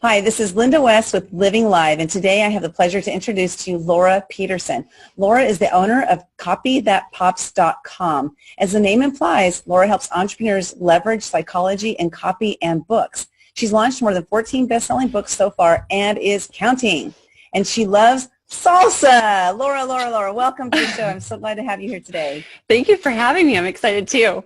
Hi, this is Linda West with Living Live, and today I have the pleasure to introduce to you Laura Petersen. Laura is the owner of copythatpops.com. As the name implies, Laura helps entrepreneurs leverage psychology and copy and books. She's launched more than 14 best-selling books so far and is counting. And she loves salsa. Laura, welcome to the show. I'm so glad to have you here today. Thank you for having me. I'm excited too.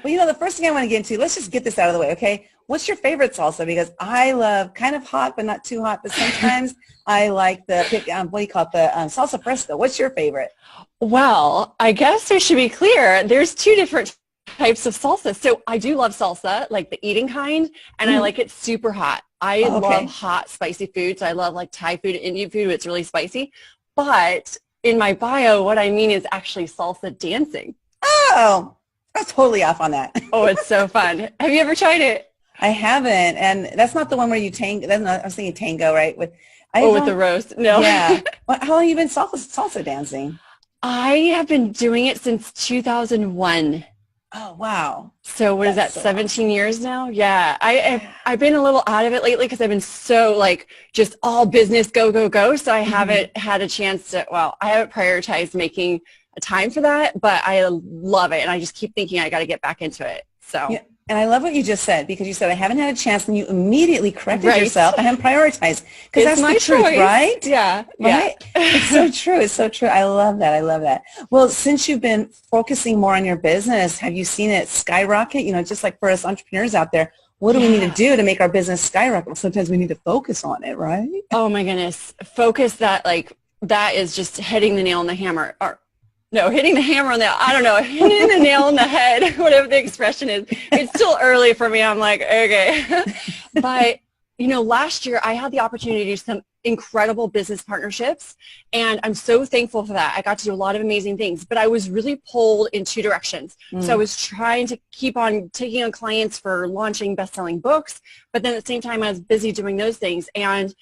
Well, you know, the first thing I want to get into, let's just get this out of the way, okay? What's your favorite salsa? Because I love kind of hot, but not too hot. But sometimes I like the, salsa fresco. What's your favorite? Well, I guess I should be clear. There's two different types of salsa. So I do love salsa, like the eating kind, and I like it super hot. I love hot, spicy foods. I love like Thai food, Indian food. It's really spicy. But in my bio, what I mean is actually salsa dancing. Oh, I was totally off on that. Oh, it's so fun. Have you ever tried it? I haven't, and that's not the one where you tango. That's not, I was thinking tango, right? With the roast. No. Yeah. Well, how long have you been salsa dancing? I have been doing it since 2001. Oh, wow. So what is that, 17 years now? Yeah. I've been a little out of it lately because I've been so like just all business, go, go, go. So I haven't had a chance to, I haven't prioritized making a time for that, but I love it. And I just keep thinking I got to get back into it. So. Yeah. And I love what you just said, because you said, I haven't had a chance, and you immediately corrected yourself. I haven't prioritized. Because that's the truth, right? Yeah. Right? It's so true. It's so true. I love that. I love that. Well, since you've been focusing more on your business, have you seen it skyrocket? You know, just like for us entrepreneurs out there, what do we need to do to make our business skyrocket? Well, sometimes we need to focus on it, right? Oh, my goodness. Focus that is just hitting the nail on the hammer. No, hitting the hammer on the, I don't know, hitting the nail on the head, whatever the expression is. It's still early for me. I'm like, okay. But, you know, last year I had the opportunity to do some incredible business partnerships, and I'm so thankful for that. I got to do a lot of amazing things, but I was really pulled in two directions. So I was trying to keep on taking on clients for launching best-selling books, but then at the same time I was busy doing those things. And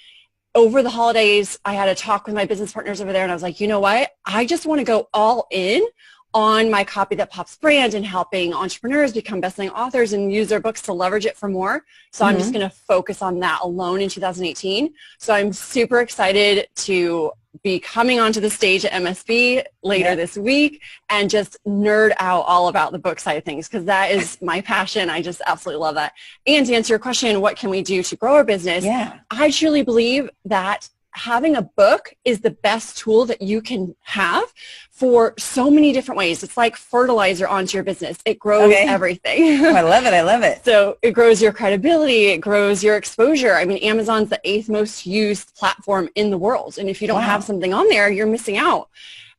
over the holidays, I had a talk with my business partners over there, and I was like, you know what? I just want to go all in on my Copy That Pops brand and helping entrepreneurs become best-selling authors and use their books to leverage it for more. So I'm just going to focus on that alone in 2018. So I'm super excited to be coming onto the stage at MSB later this week and just nerd out all about the book side of things, because that is my passion. I just absolutely love that. And to answer your question, what can we do to grow our business? I truly believe that having a book is the best tool that you can have for so many different ways. It's like fertilizer onto your business. It grows everything. I love it. I love it. So it grows your credibility. It grows your exposure. I mean, Amazon's the 8th most used platform in the world. And if you don't have something on there, you're missing out.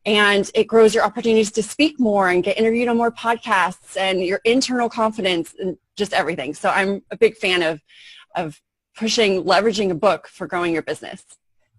And it grows your opportunities to speak more and get interviewed on more podcasts and your internal confidence and just everything. So I'm a big fan of leveraging a book for growing your business.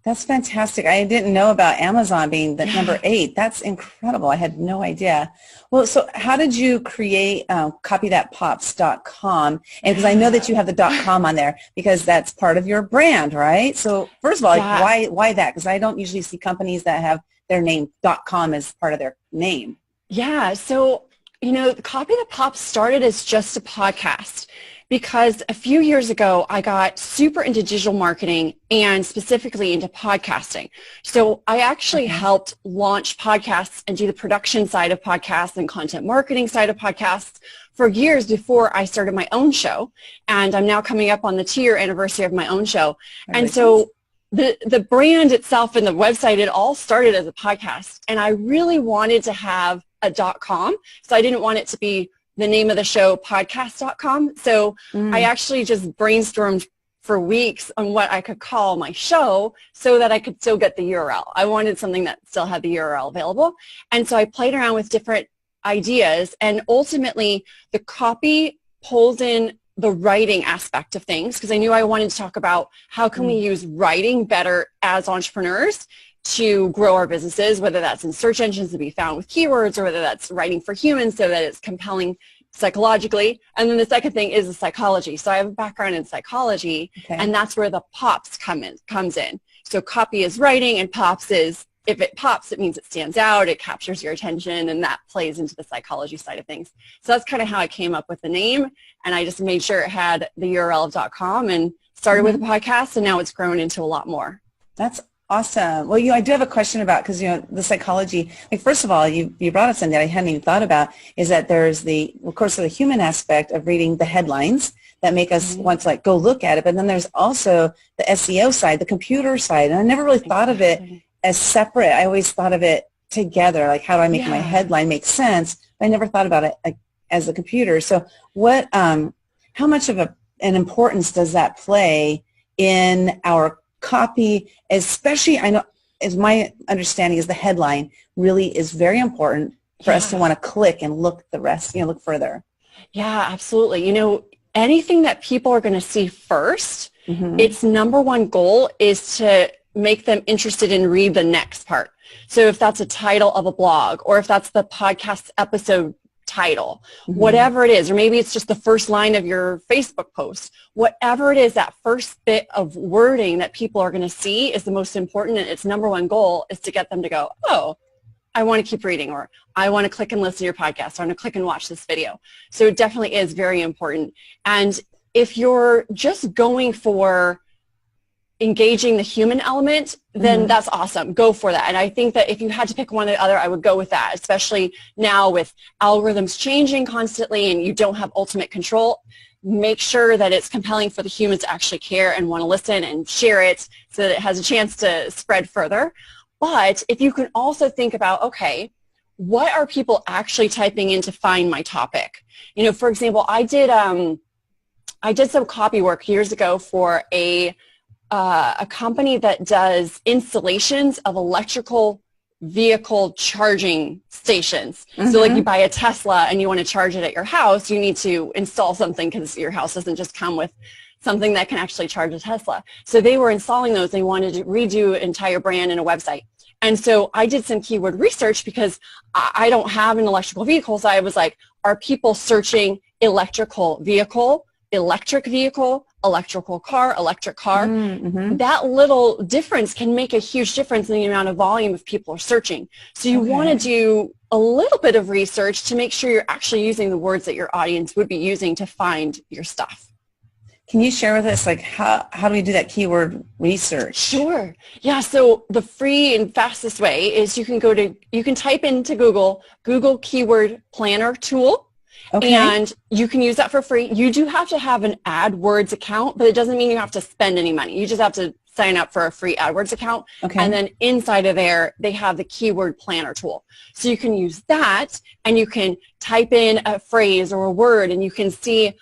That's fantastic. I didn't know about Amazon being the number 8. That's incredible. I had no idea. Well, so how did you create copythatpops.com? And because I know that you have the .com on there because that's part of your brand, right? So first of all, why that? Because I don't usually see companies that have their name .com as part of their name. Yeah. So, you know, Copy That Pops started as just a podcast, because a few years ago, I got super into digital marketing and specifically into podcasting. So I actually helped launch podcasts and do the production side of podcasts and content marketing side of podcasts for years before I started my own show. And I'm now coming up on the 2-year anniversary of my own show. And so the brand itself and the website, it all started as a podcast. And I really wanted to have a .com. So I didn't want it to be the name of the show podcast.com. So I actually just brainstormed for weeks on what I could call my show so that I could still get the URL. I wanted something that still had the URL available. And so I played around with different ideas, and ultimately the copy pulls in the writing aspect of things, because I knew I wanted to talk about how can we use writing better as entrepreneurs to grow our businesses, whether that's in search engines to be found with keywords, or whether that's writing for humans so that it's compelling psychologically. And then the second thing is the psychology. So I have a background in psychology, and that's where the pops comes in. So copy is writing, and pops is, if it pops, it means it stands out, it captures your attention, and that plays into the psychology side of things. So that's kind of how I came up with the name, and I just made sure it had the URL of .com, and Started with a podcast, and now it's grown into a lot more. That's awesome. Well, I do have a question about, because, the psychology, like, first of all, you brought up something that I hadn't even thought about, is that there's of course, the human aspect of reading the headlines that make us want to, like, go look at it. But then there's also the SEO side, the computer side. And I never really thought of it as separate. I always thought of it together, like, how do I make my headline make sense? But I never thought about it like, as a computer. So how much of an importance does that play in our copy, especially, I know, as my understanding is the headline really is very important for us to want to click and look the rest, look further. Yeah, absolutely. Anything that people are going to see first, its number one goal is to make them interested in read the next part. So if that's a title of a blog, or if that's the podcast episode title, whatever it is, or maybe it's just the first line of your Facebook post, whatever it is, that first bit of wording that people are going to see is the most important, and its number one goal is to get them to go, oh, I want to keep reading, or I want to click and listen to your podcast, or I want to click and watch this video. So it definitely is very important. And if you're just going for engaging the human element, then that's awesome. Go for that. And I think that if you had to pick one or the other, I would go with that, especially now with algorithms changing constantly and you don't have ultimate control. Make sure that it's compelling for the humans to actually care and want to listen and share it so that it has a chance to spread further. But if you can also think about, okay, what are people actually typing in to find my topic? For example, I did some copy work years ago for a company that does installations of electrical vehicle charging stations. So like you buy a Tesla and you want to charge it at your house, you need to install something because your house doesn't just come with something that can actually charge a Tesla. So they were installing those. They wanted to redo an entire brand and a website. And so I did some keyword research because I don't have an electrical vehicle. So I was like, are people searching electrical vehicle, electric vehicle, electrical car, electric car? That little difference can make a huge difference in the amount of volume of people are searching. So you want to do a little bit of research to make sure you're actually using the words that your audience would be using to find your stuff. Can you share with us, like, how do we do that keyword research? Sure. Yeah, so the free and fastest way is you can type into Google Keyword Planner Tool. Okay. And you can use that for free. You do have to have an AdWords account, but it doesn't mean you have to spend any money. You just have to sign up for a free AdWords account. Okay. And then inside of there, they have the Keyword Planner tool. So you can use that, and you can type in a phrase or a word, and you can see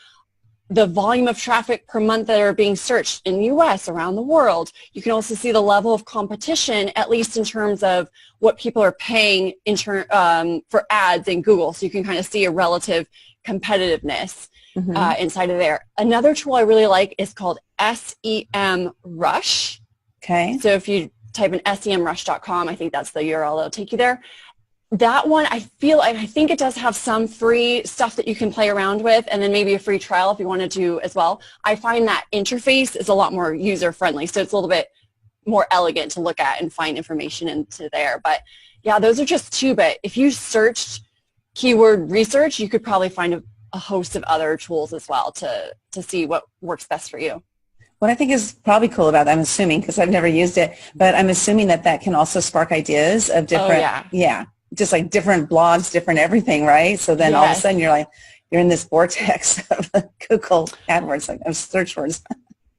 the volume of traffic per month that are being searched in the U.S., around the world. You can also see the level of competition, at least in terms of what people are paying for ads in Google. So you can kind of see a relative competitiveness inside of there. Another tool I really like is called SEM Rush. Okay. So if you type in semrush.com, I think that's the URL that'll take you there. That one, I think it does have some free stuff that you can play around with, and then maybe a free trial if you want to do as well. I find that interface is a lot more user-friendly, so it's a little bit more elegant to look at and find information into there. But yeah, those are just two. But if you searched keyword research, you could probably find a host of other tools as well to see what works best for you. What I think is probably cool about that, I'm assuming, because I've never used it, but I'm assuming that can also spark ideas of different, just like different blogs, different everything, right? So then all of a sudden you're in this vortex of Google AdWords, like of search words.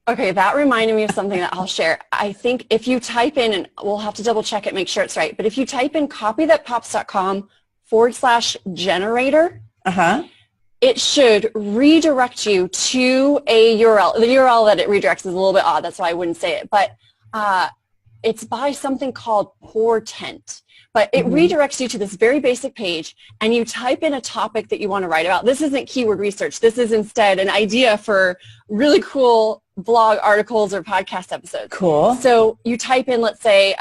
Okay, that reminded me of something that I'll share. I think if you type in, and we'll have to double check it, make sure it's right, but if you type in copythatpops.com/generator, it should redirect you to a URL. The URL that it redirects is a little bit odd, that's why I wouldn't say it, but it's by something called Portent. But it redirects you to this very basic page, and you type in a topic that you want to write about. This isn't keyword research. This is instead an idea for really cool blog articles or podcast episodes. Cool. So you type in, let's say,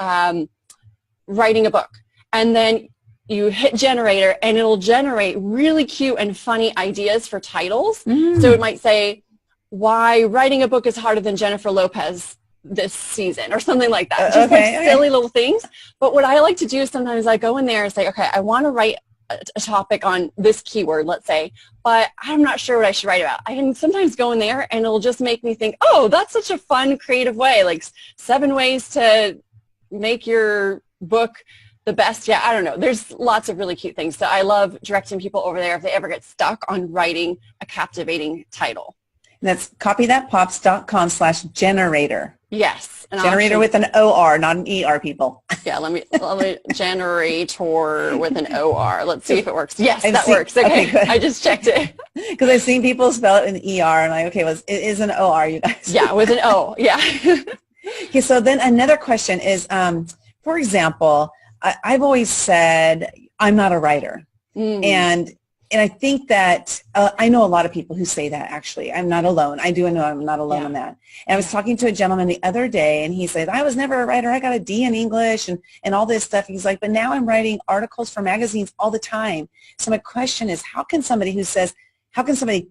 writing a book, and then you hit generator, and it'll generate really cute and funny ideas for titles. So it might say, why writing a book is harder than Jennifer Lopez this season, or something like that. Just like silly little things. But what I like to do is sometimes I go in there and say, okay, I want to write a topic on this keyword, let's say, but I'm not sure what I should write about. I can sometimes go in there and it'll just make me think, oh, that's such a fun, creative way, like 7 ways to make your book the best. Yeah, I don't know. There's lots of really cute things. So I love directing people over there if they ever get stuck on writing a captivating title. And that's copythatpops.com/generator. Yes. And generator with an O-R, not an E-R, people. Yeah, let me generator with an O-R. Let's see if it works. Yes, that works. Okay, good. I just checked it. Because I've seen people spell it in E-R, and I'm like, okay, well, it is an O-R, you guys. Yeah, with an O, yeah. Okay, so then another question is, for example, I've always said I'm not a writer. And I think that I know a lot of people who say that, actually. I'm not alone. I do know I'm not alone in that. And I was talking to a gentleman the other day, and he said, I was never a writer. I got a D in English and all this stuff. He's like, but now I'm writing articles for magazines all the time. So my question is, how can somebody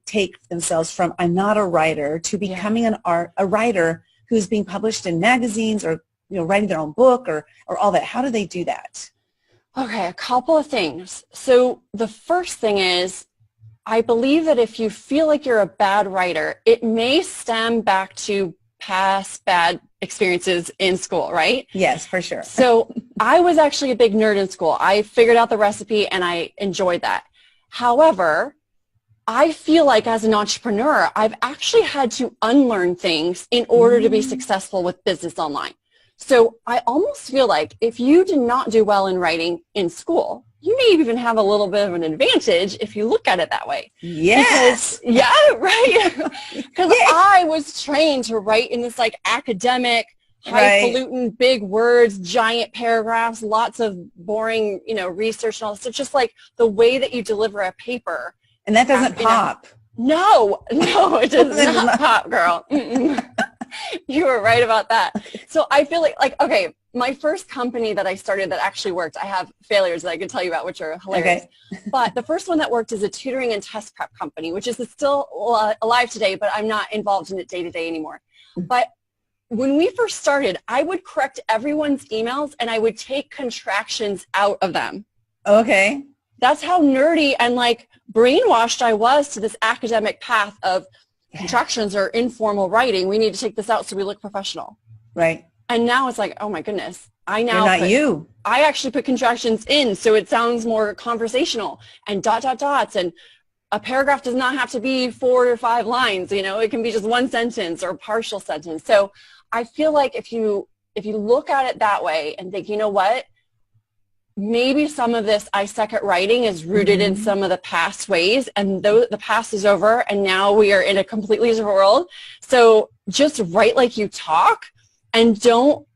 take themselves from I'm not a writer to becoming a writer who's being published in magazines or writing their own book or all that? How do they do that? Okay, a couple of things. So the first thing is, I believe that if you feel like you're a bad writer, it may stem back to past bad experiences in school, right? Yes, for sure. So I was actually a big nerd in school. I figured out the recipe and I enjoyed that. However, I feel like as an entrepreneur, I've actually had to unlearn things in order to be successful with business online. So I almost feel like if you did not do well in writing in school, you may even have a little bit of an advantage if you look at it that way. Yes. Right. Because I was trained to write in this like academic, highfalutin, big words, giant paragraphs, lots of boring, research and all this. So just like the way that you deliver a paper. And that doesn't pop. No, it does not pop, girl. You were right about that. So I feel like, okay, my first company that I started that actually worked, I have failures that I can tell you about, which are hilarious. Okay. But the first one that worked is a tutoring and test prep company, which is still alive today, but I'm not involved in it day to day anymore. But when we first started, I would correct everyone's emails and I would take contractions out of them. Okay. That's how nerdy and like brainwashed I was to this academic path of contractions are informal writing. We need to take this out so we look professional. Right. And now it's like, oh my goodness. I actually put contractions in so it sounds more conversational and dots and a paragraph does not have to be 4 or 5 lines, it can be just one sentence or a partial sentence. So I feel like if you look at it that way and think, you know what? Maybe some of this I suck at writing is rooted in some of the past ways, and the past is over, and now we are in a completely different world. So just write like you talk, and don't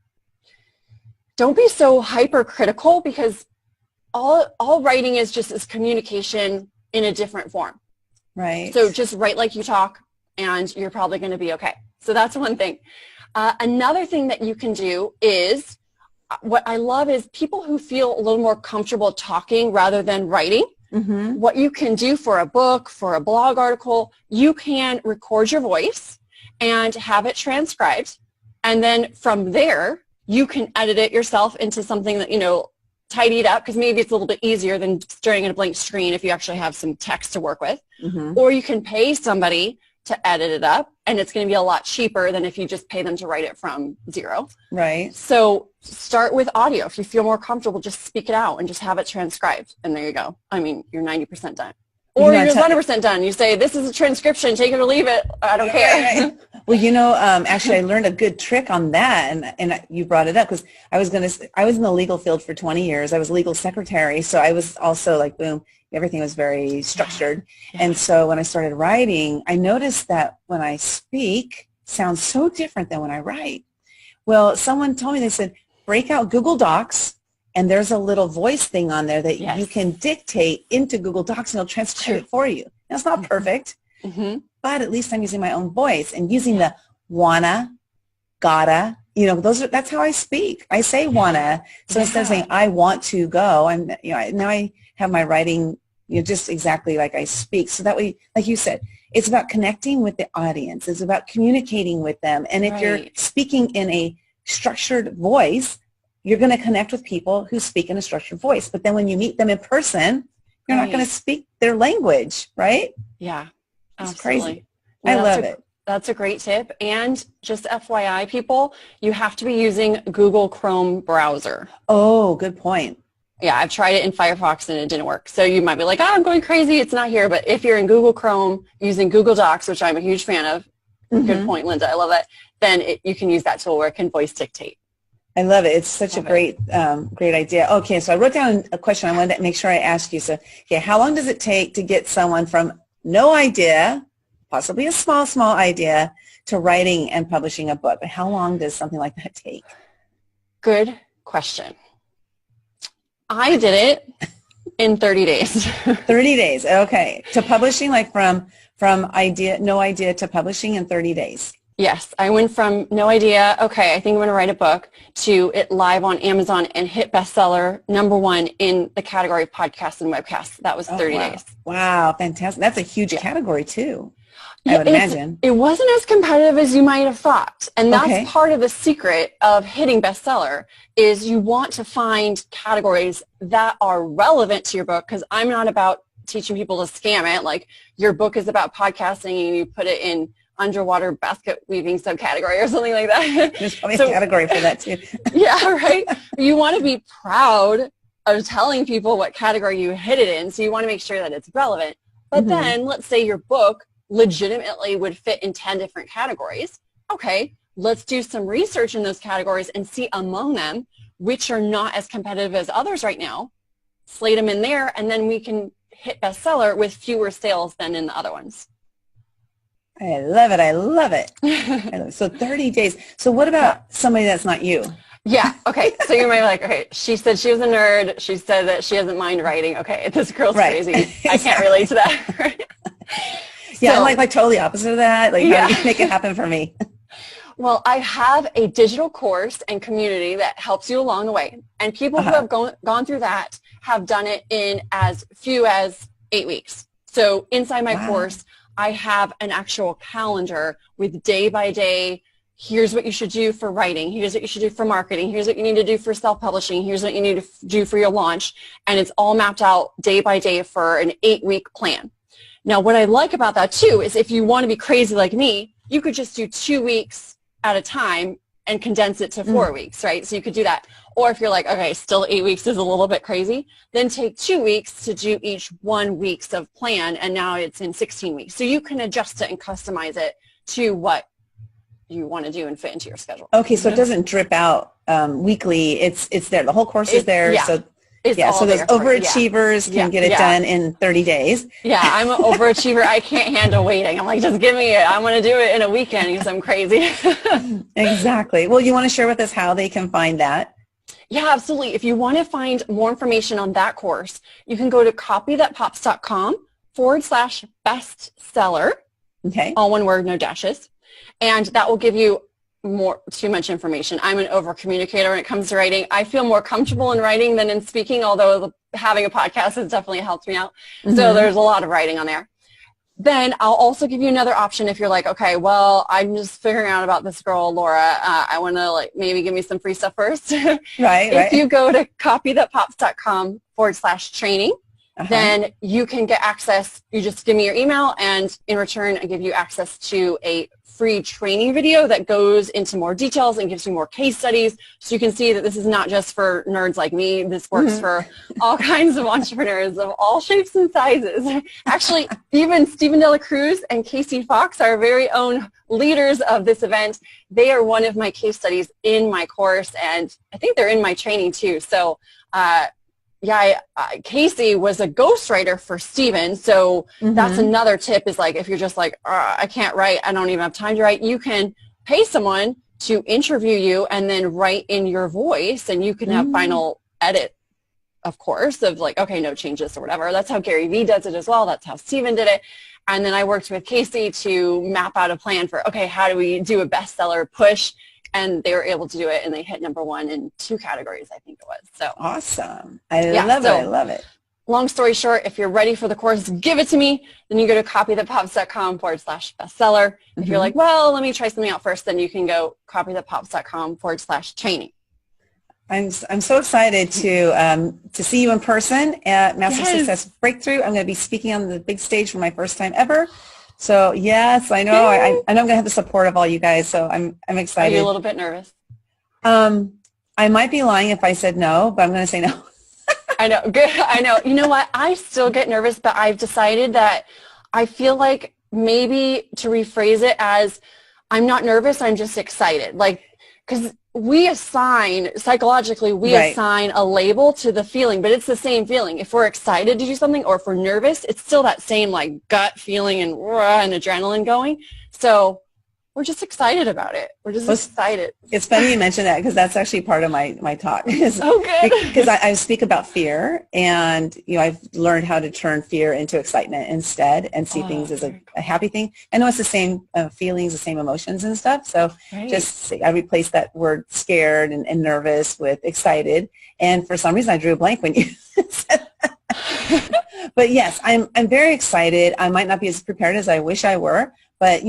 be so hypercritical, because all writing is just is communication in a different form. Right. So just write like you talk, and you're probably going to be okay. So that's one thing. Another thing that you can do is, what I love is people who feel a little more comfortable talking rather than writing. What you can do for a book, for a blog article, you can record your voice and have it transcribed. And then from there, you can edit it yourself into something that, tidy it up, because maybe it's a little bit easier than staring at a blank screen if you actually have some text to work with. Or you can pay somebody to edit it up, and it's going to be a lot cheaper than if you just pay them to write it from zero. Right. So start with audio. If you feel more comfortable, just speak it out and just have it transcribed. And there you go. I mean, you're 90% done. Or you're 100% done. You say, this is a transcription, take it or leave it. I don't care. Right. Well, actually I learned a good trick on that, and you brought it up, because I was in the legal field for 20 years. I was a legal secretary, so I was also like, boom, everything was very structured. And so when I started writing, I noticed that when I speak, it sounds so different than when I write. Well, someone told me, they said, break out Google Docs, and there's a little voice thing on there that you can dictate into Google Docs, and it'll transcribe it for you. Now, it's not perfect, but at least I'm using my own voice and using the wanna, gotta, that's how I speak. I say wanna. So instead of saying I want to go, now I have my writing, just exactly like I speak. So that way, like you said, it's about connecting with the audience. It's about communicating with them. And if you're speaking in a structured voice, you're going to connect with people who speak in a structured voice. But then when you meet them in person, You're not going to speak their language, right? Yeah, It's absolutely. crazy. Well, I love it. That's a great tip. And just FYI, people, you have to be using Google Chrome browser. Oh, good point. Yeah, I've tried it in Firefox and it didn't work. So you might be like, oh, I'm going crazy. It's not here. But if you're in Google Chrome using Google Docs, which I'm a huge fan of, good point, Linda, I love that, then you can use that tool where it can voice dictate. I love it. It's such a great idea. Okay, so I wrote down a question I wanted to make sure I asked you. So, okay, how long does it take to get someone from no idea, possibly a small idea, to writing and publishing a book? But how long does something like that take? Good question. I did it in 30 days. 30 days, okay. To publishing, like from no idea to publishing in 30 days. Yes, I went from no idea, okay, I think I'm going to write a book, to it live on Amazon and hit bestseller #1 in the category of podcasts and webcasts. That was 30 days. Wow, fantastic. That's a huge category too, I would imagine. It wasn't as competitive as you might have thought. And that's part of the secret of hitting bestseller is you want to find categories that are relevant to your book, because I'm not about teaching people to scam it. Like your book is about podcasting and you put it in underwater basket weaving subcategory or something like that. There's probably a category for that too. Yeah, right. You want to be proud of telling people what category you hit it in, so you want to make sure that it's relevant. But then let's say your book legitimately would fit in 10 different categories. Okay, let's do some research in those categories and see among them which are not as competitive as others right now. Slate them in there, and then we can hit bestseller with fewer sales than in the other ones. I love it. I love it. So 30 days. So what about somebody that's not you? Yeah. Okay. So you might be like, okay, she said she was a nerd. She said that she doesn't mind writing. Okay. This girl's crazy. I can't relate to that. Yeah. I'm like totally opposite of that. Like, how do you make it happen for me? Well, I have a digital course and community that helps you along the way. And people who have gone through that have done it in as few as 8 weeks. So inside my course, I have an actual calendar with day by day, here's what you should do for writing, here's what you should do for marketing, here's what you need to do for self-publishing, here's what you need to do for your launch, and it's all mapped out day by day for an 8-week plan. Now, what I like about that too is if you want to be crazy like me, you could just do 2 weeks at a time and condense it to 4 weeks, right? So you could do that. Or if you're like, okay, still 8 weeks is a little bit crazy, then take 2 weeks to do each 1 week's of plan, and now it's in 16 weeks. So you can adjust it and customize it to what you want to do and fit into your schedule. Okay, so it doesn't drip out weekly. It's there. The whole course is there. Yeah. So so those overachievers can get it done in 30 days. Yeah, I'm an overachiever. I can't handle waiting. I'm like, just give me it. I'm going to do it in a weekend because I'm crazy. Exactly. Well, you want to share with us how they can find that? Yeah, absolutely. If you want to find more information on that course, you can go to copythatpops.com/bestseller. Okay. All one word, no dashes. And that will give you too much information. I'm an over communicator when it comes to writing. I feel more comfortable in writing than in speaking, although having a podcast has definitely helped me out. So there's a lot of writing on there. Then I'll also give you another option if you're like, okay, well, I'm just figuring out about this girl, Laura. I want to maybe give me some free stuff first. If you go to copythatpops.com/training, then you can get access. You just give me your email, and in return, I give you access to a free training video that goes into more details and gives you more case studies, so you can see that this is not just for nerds like me. This works for all kinds of entrepreneurs of all shapes and sizes. Actually, even Stephen Dela Cruz and Casey Fox, our very own leaders of this event, they are one of my case studies in my course, and I think they're in my training too. So Casey was a ghostwriter for Stephen, so that's another tip is like if you're just like, I can't write, I don't even have time to write, you can pay someone to interview you and then write in your voice, and you can have final edit, of course, of like, okay, no changes or whatever. That's how Gary Vee does it as well. That's how Stephen did it. And then I worked with Casey to map out a plan for, okay, how do we do a bestseller push? And they were able to do it, and they hit #1 in 2 categories, I think it was. So awesome. I love it. I love it. Long story short, if you're ready for the course, give it to me. Then you go to copythatpops.com/bestseller. If you're like, well, let me try something out first, then you can go copythatpops.com/training. I'm so excited to see you in person at Master Success Breakthrough. I'm going to be speaking on the big stage for my first time ever. So yes, I know I know I'm going to have the support of all you guys. So I'm excited. Are you a little bit nervous? I might be lying if I said no, but I'm going to say no. I know. Good. I know. You know what? I still get nervous, but I've decided that I feel like maybe to rephrase it as I'm not nervous, I'm just excited. Like, because we assign, psychologically, we assign a label to the feeling, but it's the same feeling. If we're excited to do something or if we're nervous, it's still that same like gut feeling and adrenaline going. So we're just excited about it. We're just excited. It's funny you mention that because that's actually part of my talk. Oh, good. Because I speak about fear, and I've learned how to turn fear into excitement instead, and see things as a happy thing. I know it's the same feelings, the same emotions and stuff. So I replaced that word scared and nervous with excited. And for some reason, I drew a blank when you said that. But yes, I'm very excited. I might not be as prepared as I wish I were. But,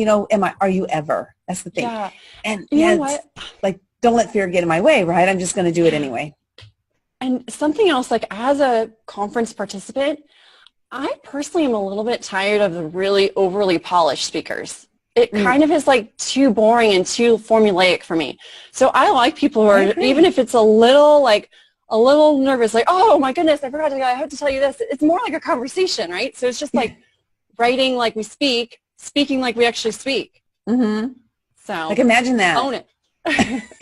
are you ever? That's the thing. Yeah. And you know what? Like, don't let fear get in my way, right? I'm just going to do it anyway. And something else, like as a conference participant, I personally am a little bit tired of the really overly polished speakers. It kind of is like too boring and too formulaic for me. So I like people who are, even if it's a little nervous, like, oh my goodness, I have to tell you this. It's more like a conversation, right? So it's just like writing like we speak, speaking like we actually speak. Mm-hmm. So like imagine that. Own it.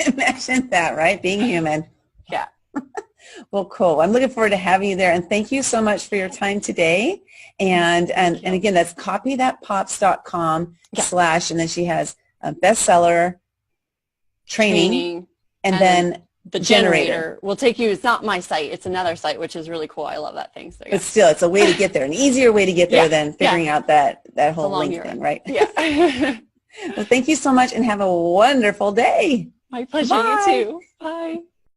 Imagine that, right? Being human. Yeah. Well, cool. I'm looking forward to having you there, and thank you so much for your time today. And again, that's copythatpops.com / and then she has a bestseller training and then the generator will take you. It's not my site. It's another site, which is really cool. I love that thing. So, but still, it's a way to get there, an easier way to get there than figuring out that whole link thing, right? Yeah. Well, thank you so much, and have a wonderful day. My pleasure. Bye. You too. Bye.